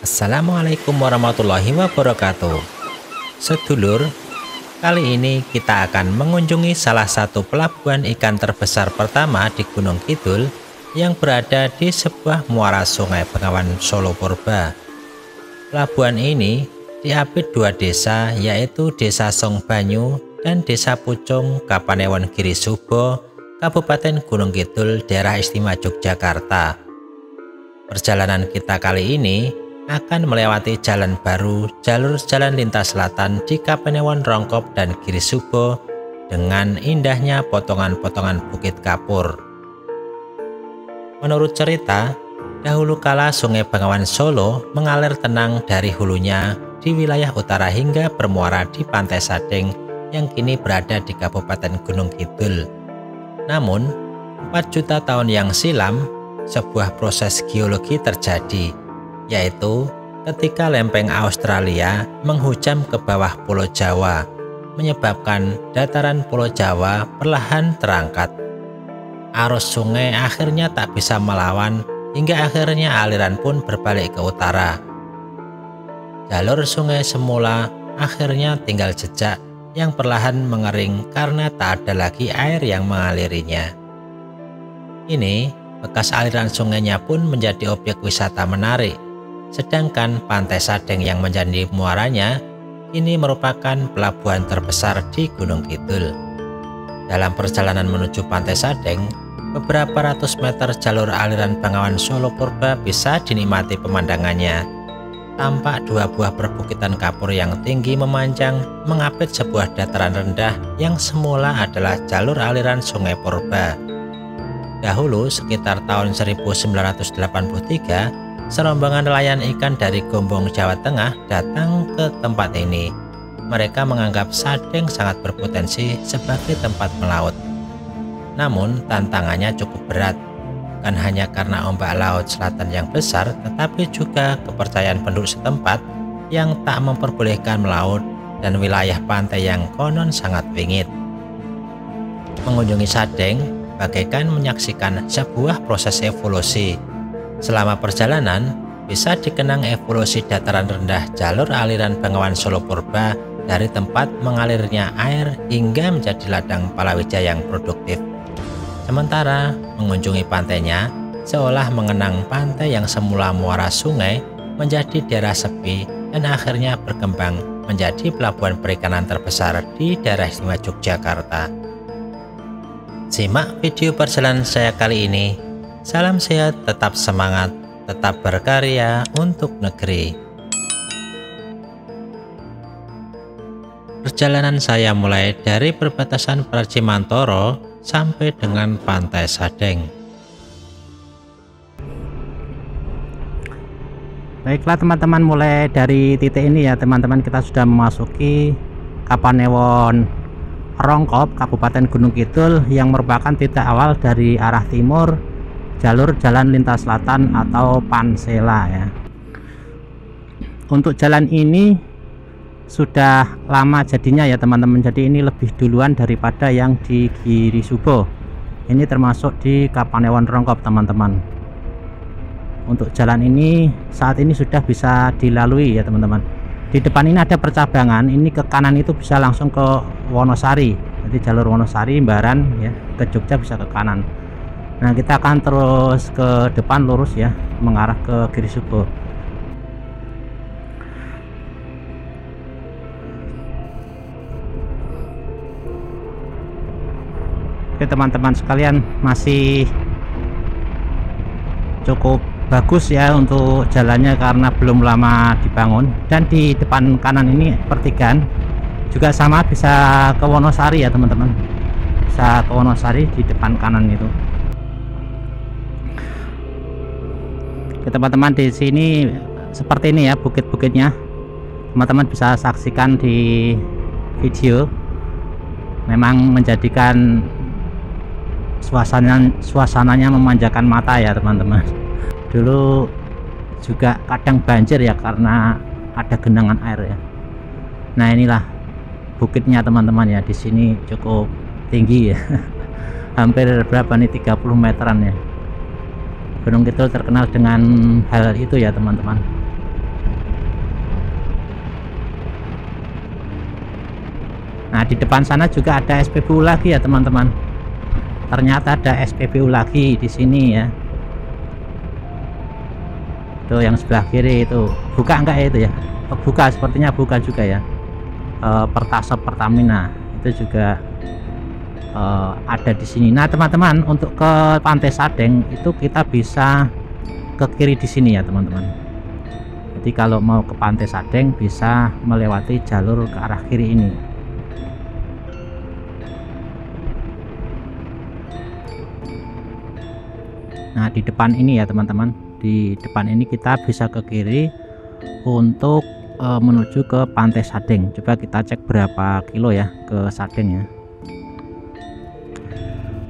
Assalamualaikum warahmatullahi wabarakatuh. Sedulur, kali ini kita akan mengunjungi salah satu pelabuhan ikan terbesar pertama di Gunung Kidul yang berada di sebuah muara Sungai Bengawan Solo Purba. Pelabuhan ini diapit dua desa, yaitu Desa Songbanyu dan Desa Pucung, Kapanewon Girisubo, Kabupaten Gunung Kidul, Daerah Istimewa Yogyakarta. Perjalanan kita kali ini akan melewati jalan baru, jalur jalan lintas selatan di Kapanewon Rongkop dan Girisubo dengan indahnya potongan-potongan Bukit Kapur. Menurut cerita, dahulu kala Sungai Bengawan Solo mengalir tenang dari hulunya di wilayah utara hingga bermuara di Pantai Sadeng yang kini berada di Kabupaten Gunung Kidul. Namun, 4 juta tahun yang silam, sebuah proses geologi terjadi, yaitu ketika lempeng Australia menghujam ke bawah Pulau Jawa, menyebabkan dataran Pulau Jawa perlahan terangkat. Arus sungai akhirnya tak bisa melawan, hingga akhirnya aliran pun berbalik ke utara. Jalur sungai semula akhirnya tinggal jejak yang perlahan mengering karena tak ada lagi air yang mengalirinya. Ini bekas aliran sungainya pun menjadi objek wisata menarik, sedangkan Pantai Sadeng yang menjadi muaranya ini merupakan pelabuhan terbesar di Gunung Kidul. Dalam perjalanan menuju Pantai Sadeng, beberapa ratus meter jalur aliran Bengawan Solo Purba bisa dinikmati pemandangannya. Tampak dua buah perbukitan kapur yang tinggi memanjang mengapit sebuah dataran rendah yang semula adalah jalur aliran Sungai Purba. Dahulu sekitar tahun 1983, serombongan nelayan ikan dari Gombong, Jawa Tengah datang ke tempat ini. Mereka menganggap Sadeng sangat berpotensi sebagai tempat melaut. Namun tantangannya cukup berat, bukan hanya karena ombak laut selatan yang besar, tetapi juga kepercayaan penduduk setempat yang tak memperbolehkan melaut dan wilayah pantai yang konon sangat wingit. Mengunjungi Sadeng bagaikan menyaksikan sebuah proses evolusi. Selama perjalanan, bisa dikenang evolusi dataran rendah jalur aliran Bengawan Solo Purba dari tempat mengalirnya air hingga menjadi ladang palawija yang produktif. Sementara mengunjungi pantainya, seolah mengenang pantai yang semula muara sungai menjadi daerah sepi dan akhirnya berkembang menjadi pelabuhan perikanan terbesar di daerah istimewa Yogyakarta. Simak video perjalanan saya kali ini. Salam sehat, tetap semangat, tetap berkarya untuk negeri. Perjalanan saya mulai dari perbatasan Parcimantoro sampai dengan Pantai Sadeng. Baiklah teman-teman, mulai dari titik ini ya teman-teman, kita sudah memasuki Kapanewon Rongkop, Kabupaten Gunung Kidul, yang merupakan titik awal dari arah timur jalur jalan lintas selatan atau Pansela ya. Untuk jalan ini sudah lama jadinya ya teman-teman, jadi ini lebih duluan daripada yang di Girisubo. Ini termasuk di Kapanewon Rongkop teman-teman. Untuk jalan ini saat ini sudah bisa dilalui ya teman-teman. Di depan ini ada percabangan, ini ke kanan itu bisa langsung ke Wonosari, jadi jalur Wonosari Baran ya, ke Jogja bisa ke kanan. Nah, kita akan terus ke depan lurus ya, mengarah ke Girisubo. Oke teman-teman sekalian, masih cukup bagus ya untuk jalannya karena belum lama dibangun. Dan di depan kanan ini pertigaan juga sama, bisa ke Wonosari ya teman-teman, bisa ke Wonosari di depan kanan itu. Oke teman-teman, di sini seperti ini ya bukit-bukitnya, teman-teman bisa saksikan di video. Memang menjadikan suasananya memanjakan mata ya teman-teman. Dulu juga kadang banjir ya karena ada genangan air ya. Nah, inilah bukitnya teman-teman ya, di sini cukup tinggi ya. Hampir berapa nih, 30 meteran ya. Gunung Kidul terkenal dengan hal itu ya teman-teman. Nah, di depan sana juga ada SPBU lagi ya teman-teman. Ternyata ada SPBU lagi di sini ya. Tuh yang sebelah kiri itu buka enggak ya itu ya? Oh, buka, sepertinya buka juga ya. Pertasop Pertamina itu juga ada di sini. Nah teman-teman, untuk ke Pantai Sadeng itu kita bisa ke kiri di sini ya teman-teman. Jadi kalau mau ke Pantai Sadeng bisa melewati jalur ke arah kiri ini. Nah di depan ini ya teman-teman, di depan ini kita bisa ke kiri untuk menuju ke Pantai Sadeng. Coba kita cek berapa kilo ya ke Sadeng ya.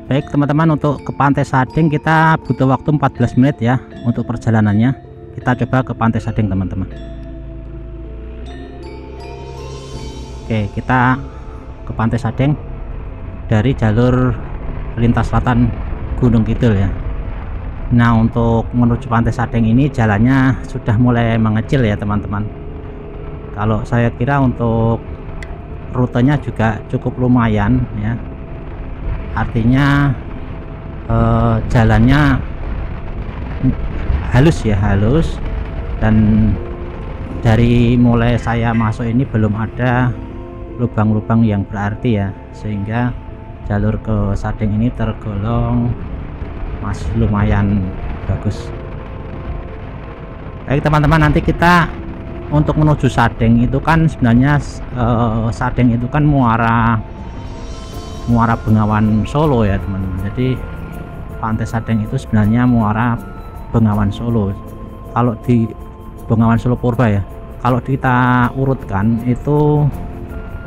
Baik teman-teman, untuk ke Pantai Sadeng kita butuh waktu 14 menit ya untuk perjalanannya. Kita coba ke Pantai Sadeng teman-teman. Oke, kita ke Pantai Sadeng dari jalur lintas selatan Gunung Kidul ya. Nah untuk menuju Pantai Sadeng ini jalannya sudah mulai mengecil ya teman-teman. Kalau saya kira untuk rutenya juga cukup lumayan ya, artinya jalannya halus ya, halus, dan dari mulai saya masuk ini belum ada lubang-lubang yang berarti ya, sehingga jalur ke Sadeng ini tergolong masih lumayan bagus. Baik teman-teman, nanti kita untuk menuju Sadeng itu kan sebenarnya Sadeng itu kan muara Bengawan Solo ya teman-teman. Jadi Pantai Sadeng itu sebenarnya muara Bengawan Solo. Kalau di Bengawan Solo Purba ya, kalau kita urutkan itu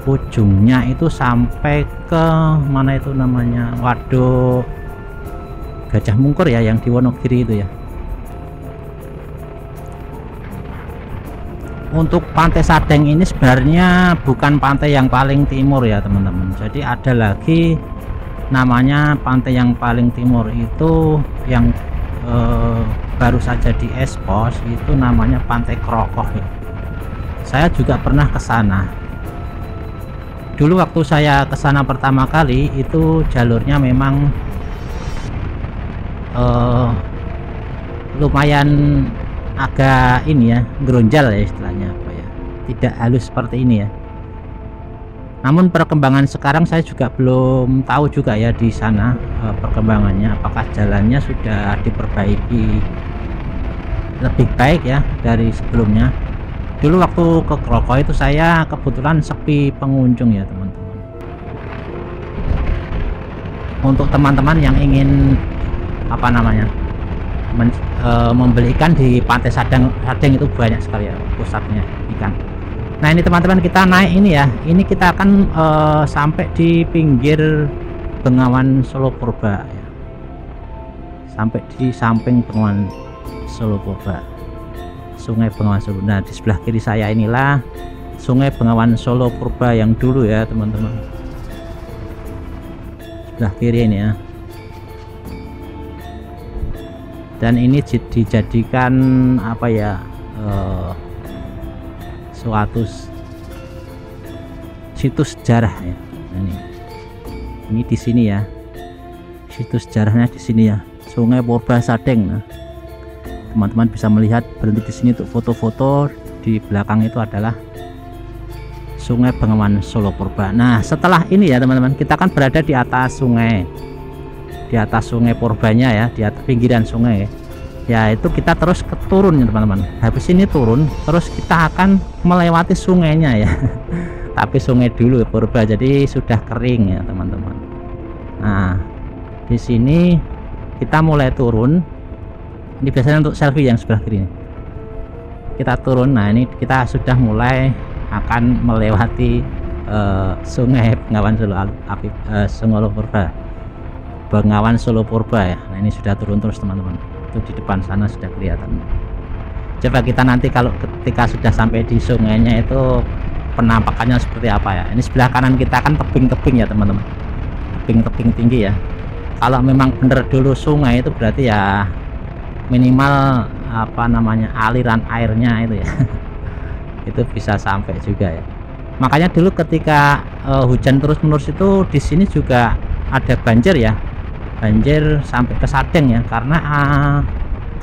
ujungnya itu sampai ke mana itu namanya, Waduk Gajah Mungkur ya, yang di Wonogiri itu ya. Untuk Pantai Sadeng ini sebenarnya bukan pantai yang paling timur ya teman-teman. Jadi ada lagi namanya pantai yang paling timur itu yang baru saja diekspos, itu namanya Pantai Krokoh ya. Saya juga pernah ke sana. Dulu waktu saya ke sana pertama kali itu jalurnya memang lumayan agak ini ya, geronjal ya istilahnya, apa ya, tidak halus seperti ini ya. Namun perkembangan sekarang saya juga belum tahu juga ya di sana perkembangannya, apakah jalannya sudah diperbaiki lebih baik ya dari sebelumnya. Dulu waktu ke Krokoh itu saya kebetulan sepi pengunjung ya teman-teman. Untuk teman-teman yang ingin apa namanya, membeli ikan di Pantai Sadeng itu banyak sekali ya pusatnya ikan. Nah ini teman-teman, kita naik ini ya, ini kita akan sampai di pinggir Bengawan Solo Purba ya. Sampai di samping Bengawan Solo Purba, Sungai Bengawan Solo. Nah di sebelah kiri saya inilah Sungai Bengawan Solo Purba yang dulu ya teman-teman, sebelah kiri ini ya. Dan ini dijadikan apa ya, suatu situs sejarah ya. Ini di sini ya, situs sejarahnya di sini ya, Sungai Purba Sadeng. Nah, teman-teman bisa melihat, berhenti di sini untuk foto-foto. Di belakang itu adalah Sungai Bengawan Solo Purba. Nah setelah ini ya teman-teman, kita kan berada di atas sungai, di atas Sungai Purbanya ya, di atas pinggiran sungai ya. Itu kita terus turun ya teman-teman. Habis ini turun terus kita akan melewati sungainya ya. Tapi sungai dulu Purba, jadi sudah kering ya teman-teman. Nah di sini kita mulai turun. Ini biasanya untuk selfie yang sebelah kiri. Kita turun. Nah ini kita sudah mulai akan melewati Sungai Bengawan Solo Purba, Bengawan Solo Purba ya. Nah ini sudah turun terus teman-teman. Itu di depan sana sudah kelihatan. Coba kita nanti kalau ketika sudah sampai di sungainya itu penampakannya seperti apa ya. Ini sebelah kanan kita kan tebing-tebing ya teman-teman, tebing-tebing tinggi ya. Kalau memang bener dulu sungai itu berarti ya minimal apa namanya, aliran airnya itu ya itu bisa sampai juga ya. Makanya dulu ketika hujan terus-menerus itu di sini juga ada banjir ya, banjir sampai ke Sadeng ya, karena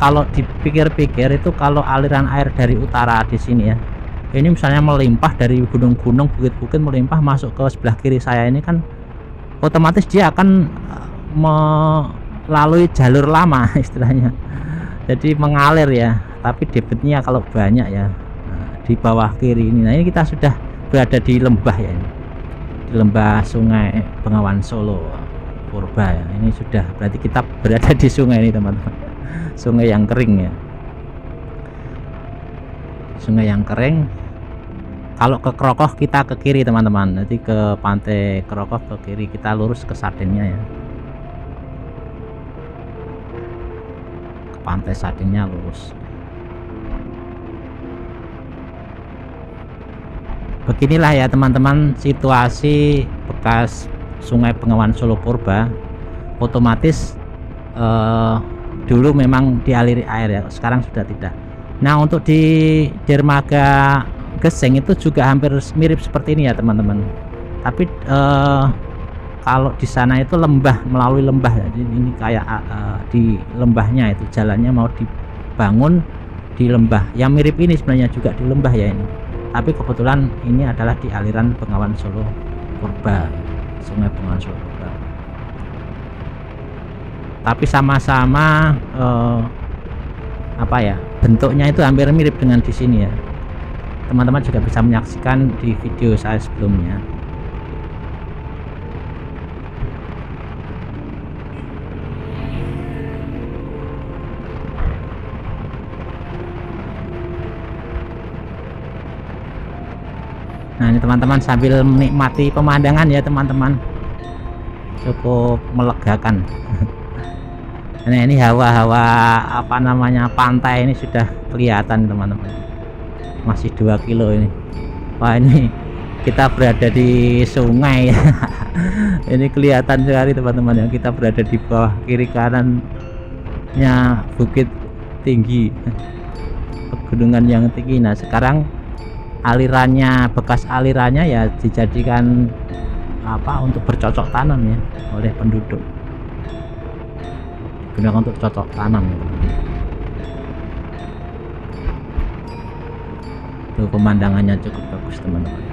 kalau dipikir-pikir itu kalau aliran air dari utara di sini ya, ini misalnya melimpah dari gunung-gunung, bukit-bukit melimpah masuk ke sebelah kiri saya ini kan otomatis dia akan melalui jalur lama istilahnya, jadi mengalir ya, tapi debitnya kalau banyak ya. Nah, di bawah kiri ini, nah ini kita sudah berada di lembah ya, ini di lembah Sungai Bengawan Solo Purba ya. Ini sudah berarti kita berada di sungai ini teman-teman, sungai yang kering ya, sungai yang kering. Kalau ke Krokoh kita ke kiri teman-teman, nanti ke pantai Krokoh ke kiri, kita lurus ke Sadengnya ya, ke pantai Sadengnya lurus. Beginilah ya teman-teman situasi bekas Sungai Bengawan Solo Purba. Otomatis dulu memang dialiri air ya, sekarang sudah tidak. Nah, untuk di dermaga Geseng itu juga hampir mirip seperti ini ya teman-teman, tapi kalau di sana itu lembah, melalui lembah ya. Jadi ini kayak di lembahnya itu jalannya mau dibangun di lembah yang mirip ini, sebenarnya juga di lembah ya ini, tapi kebetulan ini adalah di aliran Bengawan Solo Purba, Sungai Bengawan Solo Purba. Tapi sama-sama apa ya, bentuknya itu hampir mirip dengan di sini ya. Teman-teman juga bisa menyaksikan di video saya sebelumnya. Nah, ini teman-teman sambil menikmati pemandangan ya teman-teman, cukup melegakan. Nah, ini hawa-hawa apa namanya pantai ini sudah kelihatan teman-teman, masih 2 kilo ini. Wah, ini kita berada di sungai. Ini kelihatan sekali teman-teman ya, kita berada di bawah, kiri kanannya bukit tinggi, pegunungan yang tinggi. Nah, sekarang alirannya, bekas alirannya ya dijadikan apa, untuk bercocok tanam ya oleh penduduk, digunakan untuk cocok tanam ya. Tuh, pemandangannya cukup bagus teman-teman.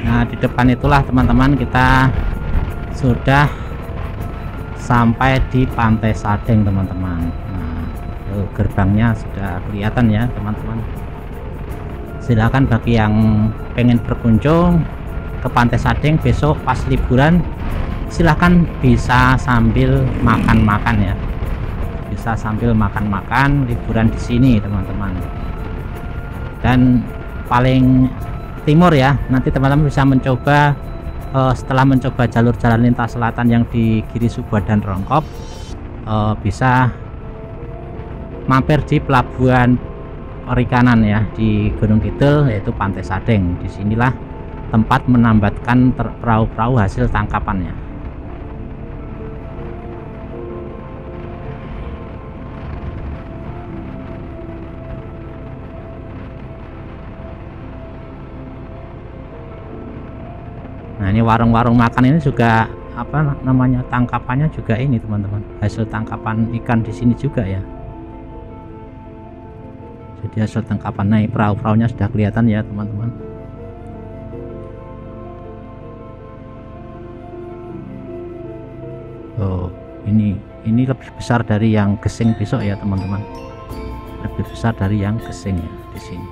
Nah, di depan itulah teman-teman kita sudah sampai di Pantai Sadeng teman-teman. Nah, gerbangnya sudah kelihatan ya teman-teman. Silakan bagi yang pengen berkunjung ke Pantai Sadeng besok pas liburan, silahkan bisa sambil makan-makan ya, bisa sambil makan-makan liburan di sini teman-teman. Dan paling timur ya, nanti teman-teman bisa mencoba setelah mencoba jalur jalan lintas selatan yang di Giri Suba dan Rongkop, bisa mampir di pelabuhan perikanan ya di Gunung Kidul, yaitu Pantai Sadeng. Disinilah tempat menambatkan perahu-perahu hasil tangkapannya. Nah, ini warung-warung makan ini juga apa namanya, tangkapannya juga ini teman-teman, hasil tangkapan ikan di sini juga ya. Jadi hasil tangkapan. Nah, perahu-perahunya sudah kelihatan ya teman-teman. Oh, ini lebih besar dari yang gesing besok ya teman-teman. Lebih besar dari yang gesing ya di sini.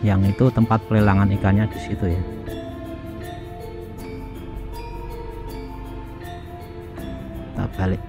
Yang itu tempat pelelangan ikannya di situ ya. Kita balik.